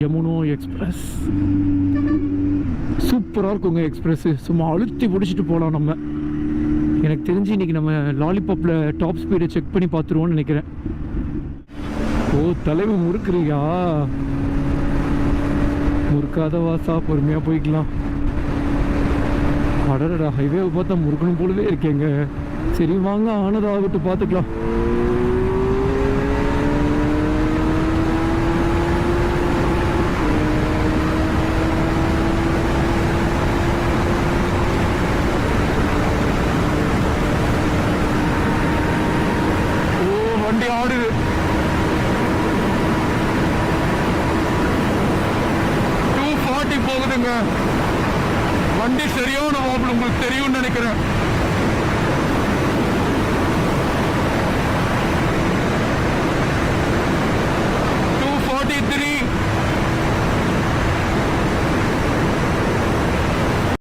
யமுனோ express சூப்பராக இருக்குங்க. Express சும்மா அழுத்தி பிடிச்சிட்டு போகலாம் நம்ம. எனக்கு தெரிஞ்சு இன்னைக்கு நம்ம லாலிபாப்பில் டாப் ஸ்பீடை செக் பண்ணி பார்த்துருவோன்னு நினைக்கிறேன். ஓ தலைவன் முறுக்குறியா? முறுக்காத வாசா, பொறுமையாக போய்க்கலாம். அடடா, ஹைவேவை பார்த்தா முறுக்கணும் போலவே இருக்கேங்க. சரி வாங்க, ஆனதாகட்டு பார்த்துக்கலாம். வண்டி ஆடுது. போகுதுங்க வண்டி. சரியான வாபல் உங்களுக்கு தெரியும்னு நினைக்கிறேன்.